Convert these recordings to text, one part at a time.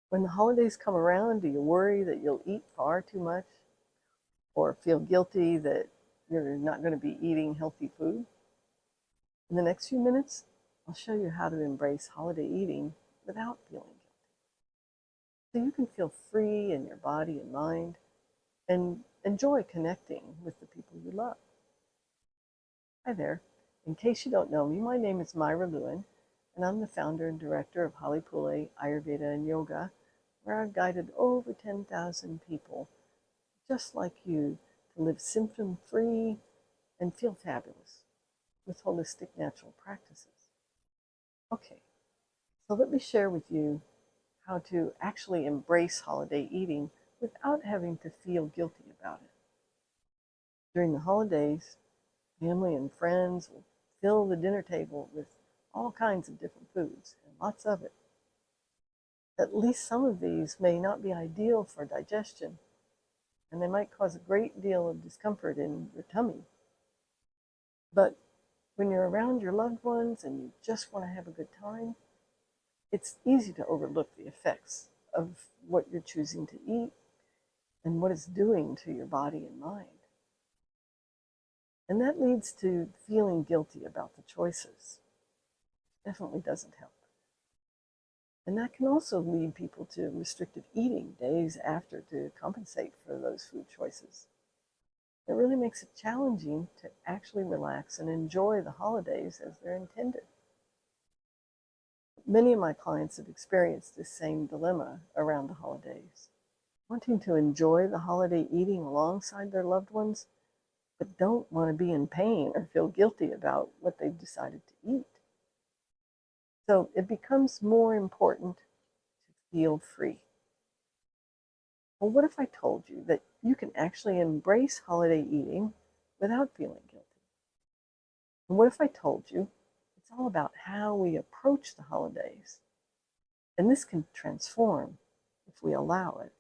When the holidays come around, do you worry that you'll eat far too much or feel guilty that you're not going to be eating healthy food? In the next few minutes, I'll show you how to embrace holiday eating without feeling guilty. So you can feel free in your body and mind and enjoy connecting with the people you love. Hi there. In case you don't know me, my name is Myra, and I'm the founder and director of Halipule, Ayurveda, and Yoga, where I've guided over 10,000 people just like you to live symptom-free and feel fabulous with holistic natural practices. Okay, so let me share with you how to actually embrace holiday eating without having to feel guilty about it. During the holidays, family and friends will fill the dinner table with all kinds of different foods, and lots of it. At least some of these may not be ideal for digestion, and they might cause a great deal of discomfort in your tummy. But when you're around your loved ones and you just want to have a good time, it's easy to overlook the effects of what you're choosing to eat and what it's doing to your body and mind. And that leads to feeling guilty about the choices. Definitely doesn't help. And that can also lead people to restrictive eating days after to compensate for those food choices. It really makes it challenging to actually relax and enjoy the holidays as they're intended. Many of my clients have experienced this same dilemma around the holidays, wanting to enjoy the holiday eating alongside their loved ones, but don't want to be in pain or feel guilty about what they've decided to eat. So it becomes more important to feel free. Well, what if I told you that you can actually embrace holiday eating without feeling guilty? And what if I told you it's all about how we approach the holidays? And this can transform if we allow it.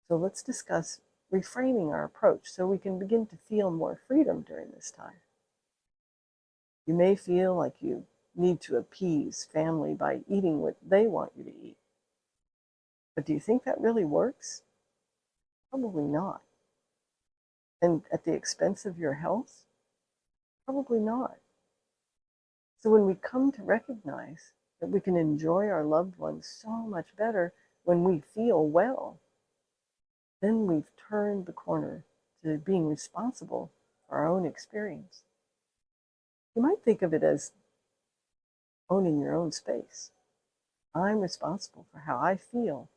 So let's discuss reframing our approach so we can begin to feel more freedom during this time. You may feel like you need to appease family by eating what they want you to eat. But do you think that really works? Probably not. And at the expense of your health? Probably not. So when we come to recognize that we can enjoy our loved ones so much better when we feel well, then we've turned the corner to being responsible for our own experience. You might think of it as owning your own space. I'm responsible for how I feel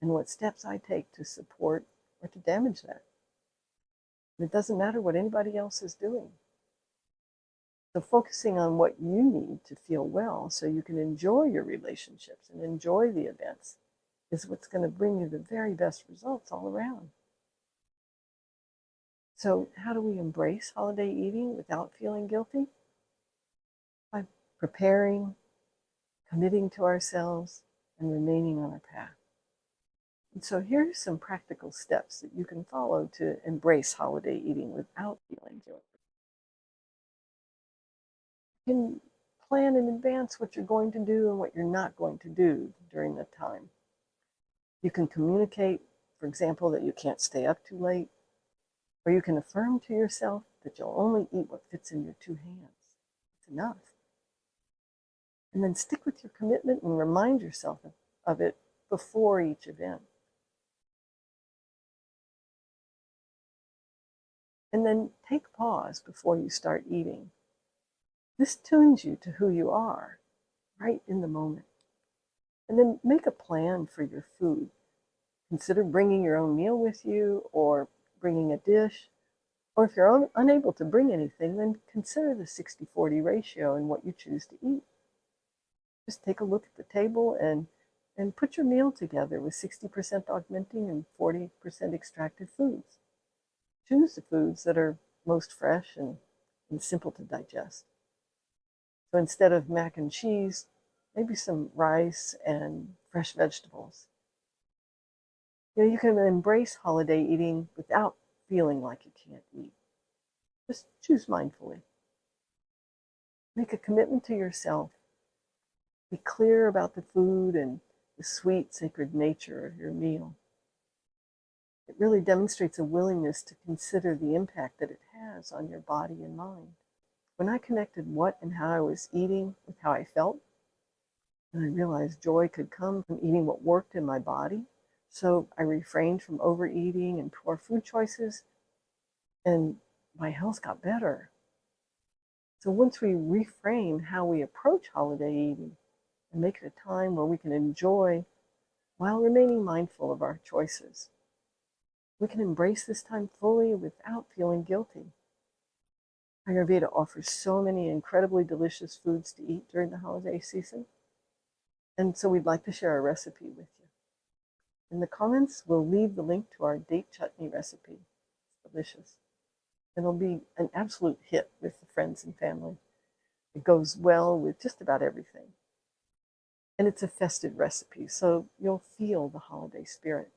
and what steps I take to support or to damage that. And it doesn't matter what anybody else is doing. So focusing on what you need to feel well so you can enjoy your relationships and enjoy the events is what's going to bring you the very best results all around. So how do we embrace holiday eating without feeling guilty? By preparing, committing to ourselves, and remaining on our path. And so here are some practical steps that you can follow to embrace holiday eating without feeling guilty. You can plan in advance what you're going to do and what you're not going to do during the time. You can communicate, for example, that you can't stay up too late, or you can affirm to yourself that you'll only eat what fits in your 2 hands. It's enough. And then stick with your commitment and remind yourself of it before each event. And then take pause before you start eating. This tunes you to who you are, right in the moment. And then make a plan for your food. Consider bringing your own meal with you or bringing a dish. Or if you're unable to bring anything, then consider the 60-40 ratio in what you choose to eat. Just take a look at the table and put your meal together with 60% augmenting and 40% extracted foods. Choose the foods that are most fresh and simple to digest. So instead of mac and cheese, maybe some rice and fresh vegetables. You can embrace holiday eating without feeling like you can't eat. Just choose mindfully. Make a commitment to yourself. Be clear about the food and the sweet, sacred nature of your meal. It really demonstrates a willingness to consider the impact that it has on your body and mind. When I connected what and how I was eating with how I felt, and I realized joy could come from eating what worked in my body, so I refrained from overeating and poor food choices, and my health got better. So once we reframe how we approach holiday eating and make it a time where we can enjoy while remaining mindful of our choices, we can embrace this time fully without feeling guilty. Ayurveda offers so many incredibly delicious foods to eat during the holiday season, and so we'd like to share a recipe with you. In the comments, we'll leave the link to our date chutney recipe. It's delicious. It'll be an absolute hit with the friends and family. It goes well with just about everything. And it's a festive recipe, so you'll feel the holiday spirit.